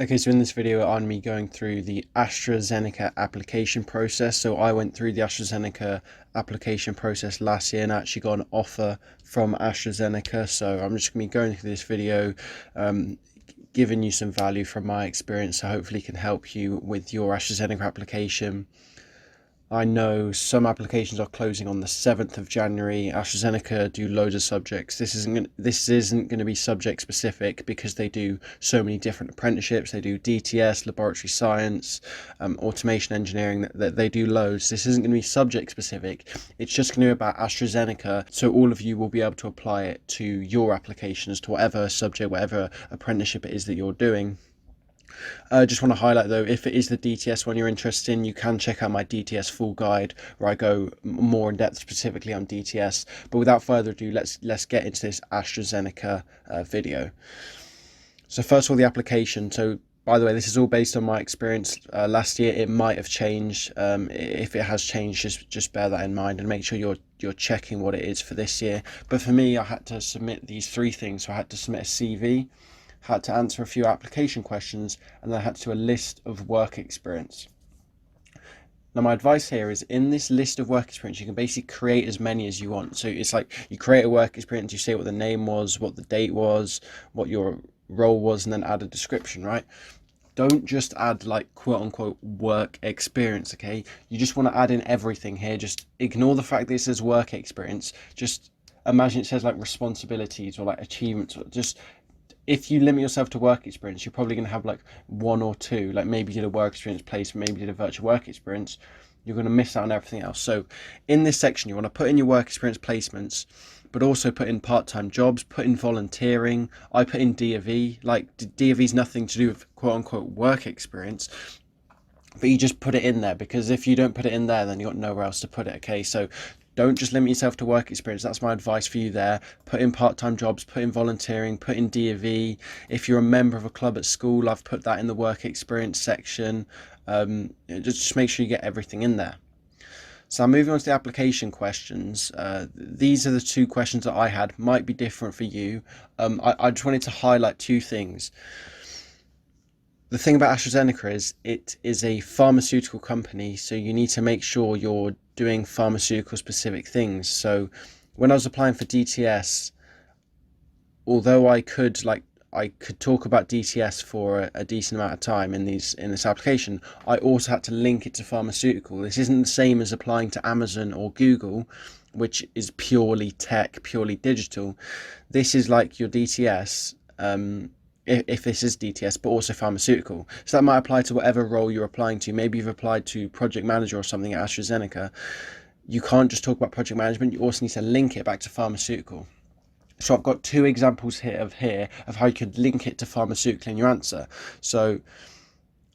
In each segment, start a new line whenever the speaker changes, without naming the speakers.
Okay, so in this video on me going through the AstraZeneca application process. So I went through the AstraZeneca application process last year and actually got an offer from AstraZeneca. So I'm just going to be going through this video, giving you some value from my experience, so hopefully can help you with your AstraZeneca application. I know some applications are closing on the 7th of January. AstraZeneca do loads of subjects. This isn't going to be subject specific because they do so many different apprenticeships. They do DTS, laboratory science, automation engineering. That they do loads. This isn't going to be subject specific. It's just going to be about AstraZeneca. So all of you will be able to apply it to your applications, to whatever subject, whatever apprenticeship it is that you're doing. Just want to highlight though, if it is the DTS one you're interested in, you can check out my DTS full guide where I go more in depth specifically on DTS. But without further ado, let's get into this AstraZeneca video. So first of all, the application. So by the way, this is all based on my experience last year. It might have changed. If it has changed, just bear that in mind and make sure you're checking what it is for this year. But for me, I had to submit these three things. So I had to submit a CV, had to answer a few application questions, and then I had to do a list of work experience. Now my advice here is, in this list of work experience, you can basically create as many as you want. So it's like you create a work experience, you say what the name was, what the date was, what your role was, and then add a description, right? Don't just add like quote unquote work experience, okay? You just want to add in everything here. Just ignore the fact that it says work experience. Just imagine it says like responsibilities or like achievements, or just, if you limit yourself to work experience, you're probably going to have like one or two, like maybe you did a work experience placement, maybe you did a virtual work experience. You're going to miss out on everything else. So in this section, you want to put in your work experience placements, but also put in part-time jobs, put in volunteering. I put in D of E. Like, D of E is nothing to do with quote unquote work experience, but you just put it in there, because if you don't put it in there, then you've got nowhere else to put it. Okay, so don't just limit yourself to work experience. That's my advice for you there. Put in part-time jobs, put in volunteering, put in D of E. If you're a member of a club at school, I've put that in the work experience section. Just make sure you get everything in there. So I'm moving on to the application questions. These are the two questions that I had. Might be different for you. I just wanted to highlight two things. The thing about AstraZeneca is it is a pharmaceutical company, so you need to make sure you're doing pharmaceutical specific things. So when I was applying for DTS, although I could talk about DTS for a decent amount of time in this application, I also had to link it to pharmaceutical. This isn't the same as applying to Amazon or Google, which is purely tech, purely digital. This is like your DTS. If this is DTS, but also pharmaceutical. So that might apply to whatever role you're applying to. Maybe you've applied to project manager or something at AstraZeneca. You can't just talk about project management. You also need to link it back to pharmaceutical. So I've got two examples here of how you could link it to pharmaceutical in your answer. So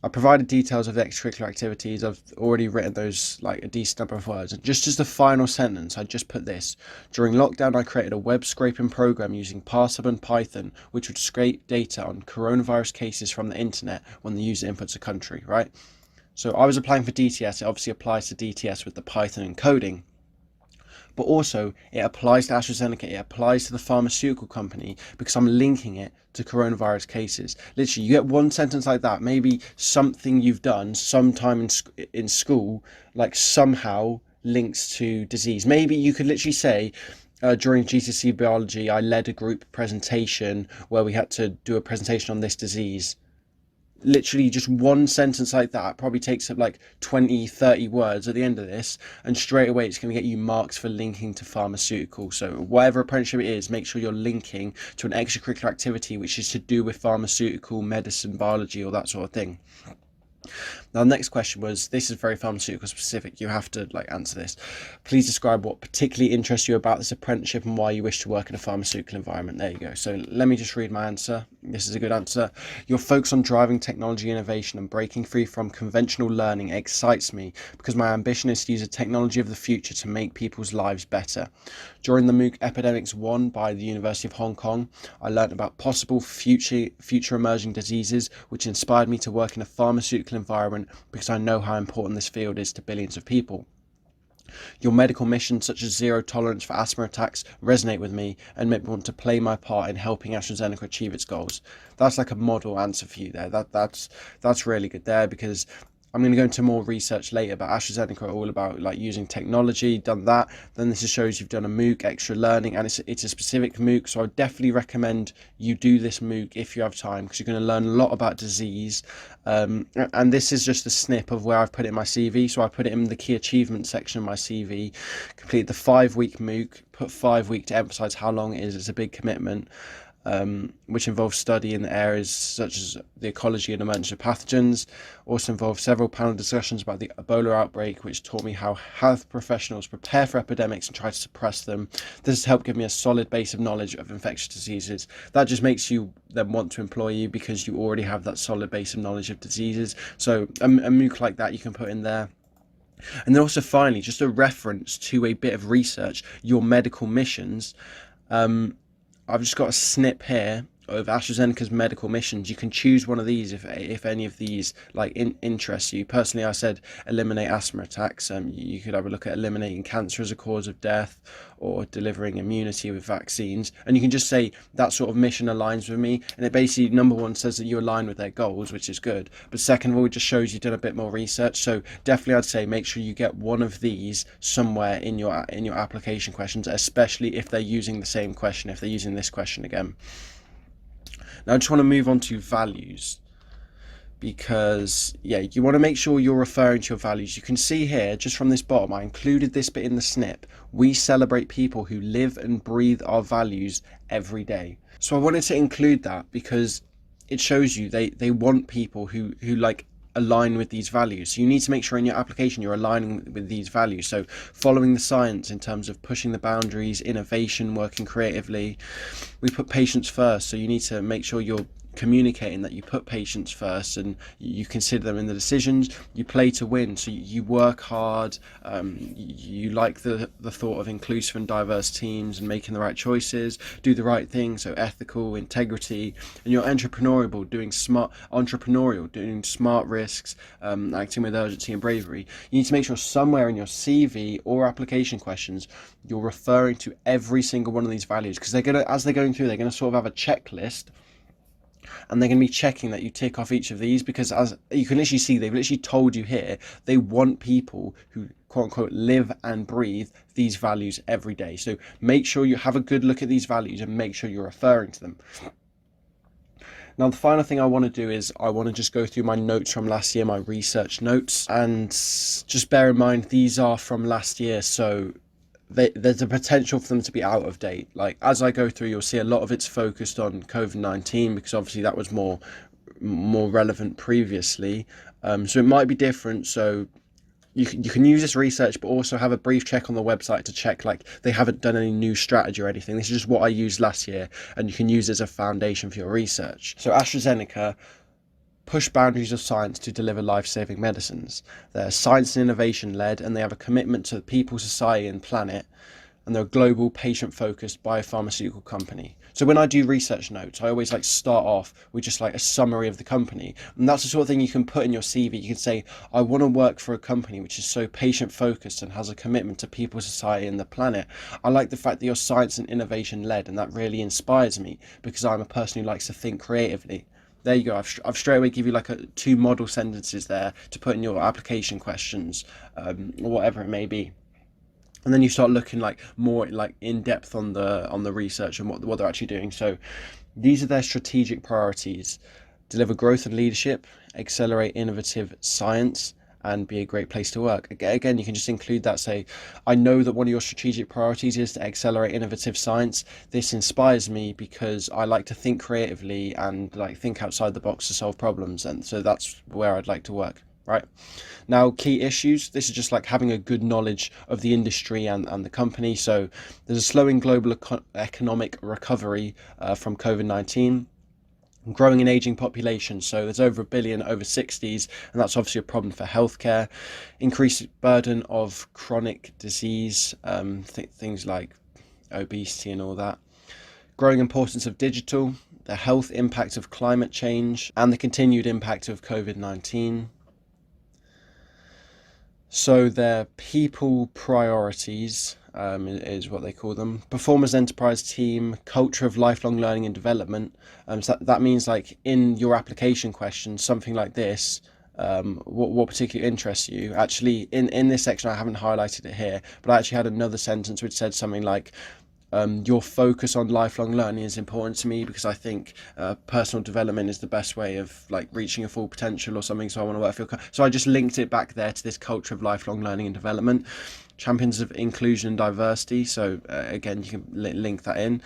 I provided details of the extracurricular activities. I've already written those like a decent number of words. And just as the final sentence, I just put this. During lockdown, I created a web scraping program using Parsub and Python, which would scrape data on coronavirus cases from the internet when the user inputs a country, right? So I was applying for DTS. It obviously applies to DTS with the Python encoding. But also it applies to AstraZeneca, it applies to the pharmaceutical company, because I'm linking it to coronavirus cases. Literally, you get one sentence like that, maybe something you've done sometime in school, like somehow links to disease. Maybe you could literally say, during GCSE biology, I led a group presentation where we had to do a presentation on this disease. Literally just one sentence like that probably takes up like 20-30 words at the end of this, and straight away it's going to get you marks for linking to pharmaceutical. So whatever apprenticeship it is, make sure you're linking to an extracurricular activity which is to do with pharmaceutical, medicine, biology, or that sort of thing. Now, the next question was, this is very pharmaceutical specific. You have to like answer this. Please describe what particularly interests you about this apprenticeship and why you wish to work in a pharmaceutical environment. There you go. So let me just read my answer. This is a good answer. Your focus on driving technology innovation and breaking free from conventional learning excites me, because my ambition is to use the technology of the future to make people's lives better. During the MOOC Epidemics 1 by the University of Hong Kong, I learned about possible future emerging diseases, which inspired me to work in a pharmaceutical environment, because I know how important this field is to billions of people. Your medical missions, such as zero tolerance for asthma attacks, resonate with me and make me want to play my part in helping AstraZeneca achieve its goals. That's like a model answer for you there. That's really good there, because I'm going to go into more research later, but AstraZeneca are all about like using technology, done that. Then this shows you've done a MOOC, extra learning, and it's a specific MOOC. So I would definitely recommend you do this MOOC if you have time, because you're going to learn a lot about disease. And this is just a snip of where I've put it in my CV. So I put it in the key achievements section of my CV, completed the 5-week MOOC, put 5 weeks to emphasize how long it is. It's a big commitment. Which involves study in areas such as the ecology and emergence of pathogens. Also involved several panel discussions about the Ebola outbreak, which taught me how health professionals prepare for epidemics and try to suppress them. This has helped give me a solid base of knowledge of infectious diseases. That just makes you then want to employ you, because you already have that solid base of knowledge of diseases. So a MOOC like that you can put in there. And then also finally, just a reference to a bit of research, your medical missions. I've just got a snip here of AstraZeneca's medical missions. You can choose one of these if any of these like interest you. Personally, I said eliminate asthma attacks. You could have a look at eliminating cancer as a cause of death, or delivering immunity with vaccines. And you can just say that sort of mission aligns with me. And it basically, number one, says that you align with their goals, which is good. But second of all, it just shows you've done a bit more research. So definitely, I'd say make sure you get one of these somewhere in your application questions, especially if they're using the same question, if they're using this question again. Now I just want to move on to values, because you want to make sure you're referring to your values. You can see here, just from this bottom, I included this bit in the snip. We celebrate people who live and breathe our values every day. So I wanted to include that because it shows you they want people who like align with these values. So you need to make sure in your application you're aligning with these values. So following the science in terms of pushing the boundaries, innovation, working creatively. We put patients first, so you need to make sure you're communicating that you put patients first and you consider them in the decisions. You play to win, so you work hard. You like the thought of inclusive and diverse teams and making the right choices, do the right thing, so ethical, integrity. And you're entrepreneurial, doing smart risks, acting with urgency and bravery. You need to make sure somewhere in your CV or application questions you're referring to every single one of these values, because as they're going through, they're going to sort of have a checklist, and they're going to be checking that you tick off each of these, because as you can literally see, they've literally told you here, they want people who quote unquote live and breathe these values every day. So make sure you have a good look at these values and make sure you're referring to them. Now, the final thing I want to do is I want to just go through my notes from last year, my research notes, and just bear in mind these are from last year, so there's a potential for them to be out of date. Like as I go through, you'll see a lot of it's focused on COVID-19, because obviously that was more relevant previously. So it might be different. So you can use this research, but also have a brief check on the website to check like they haven't done any new strategy or anything. This is just what I used last year, and you can use it as a foundation for your research. So AstraZeneca push boundaries of science to deliver life-saving medicines. They're science and innovation led, and they have a commitment to people, society and planet, and they're a global patient-focused biopharmaceutical company. So when I do research notes, I always like start off with just like a summary of the company, and that's the sort of thing you can put in your CV. You can say, I want to work for a company which is so patient-focused and has a commitment to people, society and the planet. I like the fact that you're science and innovation led, and that really inspires me, because I'm a person who likes to think creatively. There you go. I've straight away give you like 2 model sentences there to put in your application questions, or whatever it may be. And then you start looking like more like in depth on the research and what they're actually doing. So these are their strategic priorities: deliver growth and leadership, accelerate innovative science, and be a great place to work. Again, you can just include that. Say, I know that one of your strategic priorities is to accelerate innovative science. This inspires me because I like to think creatively and like think outside the box to solve problems, and so that's where I'd like to work. Right now, key issues. This is just like having a good knowledge of the industry and the company. So there's a slowing global economic recovery from COVID-19. Growing and aging population, so there's over 1 billion over 60s, and that's obviously a problem for healthcare. Increased burden of chronic disease, things like obesity and all that. Growing importance of digital, the health impact of climate change, and the continued impact of COVID-19. So they're people priorities, is what they call them. Performers enterprise team, culture of lifelong learning and development. So that means like in your application question, something like this. What particularly interests you? Actually, in this section, I haven't highlighted it here, but I actually had another sentence which said something like, your focus on lifelong learning is important to me because I think personal development is the best way of like reaching your full potential or something. So I want to work for so I just linked it back there to this culture of lifelong learning and development. Champions of inclusion and diversity. So again, you can link that in.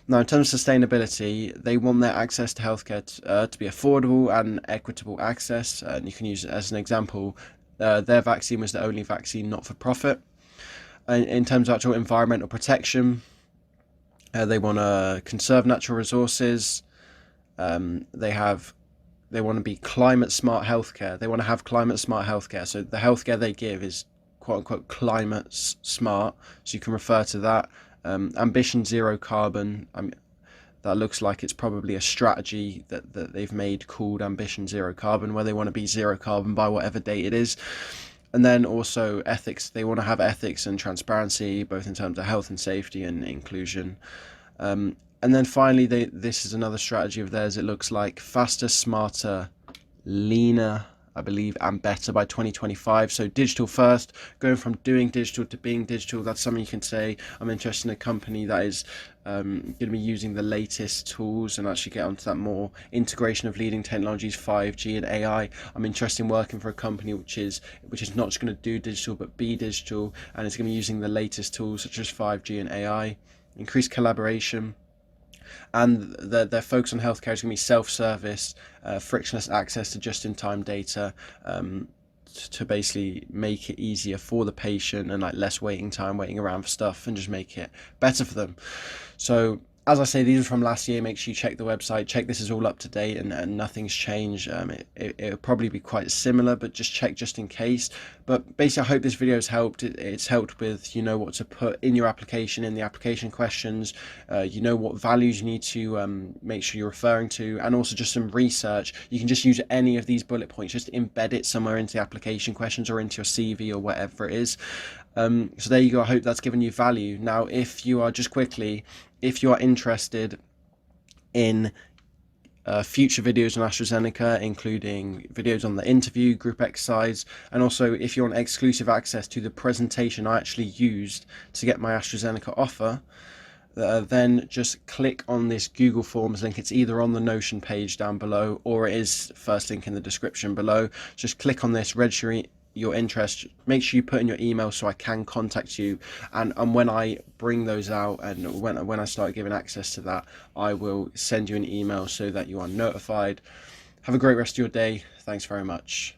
Now, in terms of sustainability, they want their access to healthcare to be affordable and equitable access. And you can use it as an example. Their vaccine was the only vaccine not for profit. In terms of actual environmental protection, they want to conserve natural resources. They want to be climate smart healthcare. They want to have climate smart healthcare. So the healthcare they give is quote unquote climate smart. So you can refer to that. Ambition zero carbon. That looks like it's probably a strategy that they've made called Ambition Zero Carbon, where they want to be zero carbon by whatever date it is. And then also ethics. They want to have ethics and transparency, both in terms of health and safety and inclusion. And then finally, this is another strategy of theirs. It looks like faster, smarter, leaner, I believe, and better by 2025. So digital first, going from doing digital to being digital. That's something you can say. I'm interested in a company that is going to be using the latest tools and actually get onto that more integration of leading technologies, 5G and AI. I'm interested in working for a company which is not just going to do digital but be digital, and it's going to be using the latest tools such as 5G and AI. Increased collaboration. And their focus on healthcare is going to be self-service, frictionless access to just-in-time data, to basically make it easier for the patient and like less waiting time, waiting around for stuff, and just make it better for them. So as I say, these are from last year. Make sure you check the website, check this is all up to date and nothing's changed. It'll probably be quite similar, but just check just in case. But basically, I hope this video has helped. It's helped with, what to put in your application, in the application questions, what values you need to make sure you're referring to, and also just some research. You can just use any of these bullet points, just embed it somewhere into the application questions or into your CV or whatever it is. So there you go. I hope that's given you value. Now, if you are interested in future videos on AstraZeneca, including videos on the interview, group exercise, and also if you want exclusive access to the presentation I actually used to get my AstraZeneca offer, then just click on this Google Forms link. It's either on the Notion page down below or it is first link in the description below. Just click on this, register your interest, make sure you put in your email so I can contact you, and when I bring those out and when I start giving access to that, I will send you an email so that you are notified. Have a great rest of your day. Thanks very much.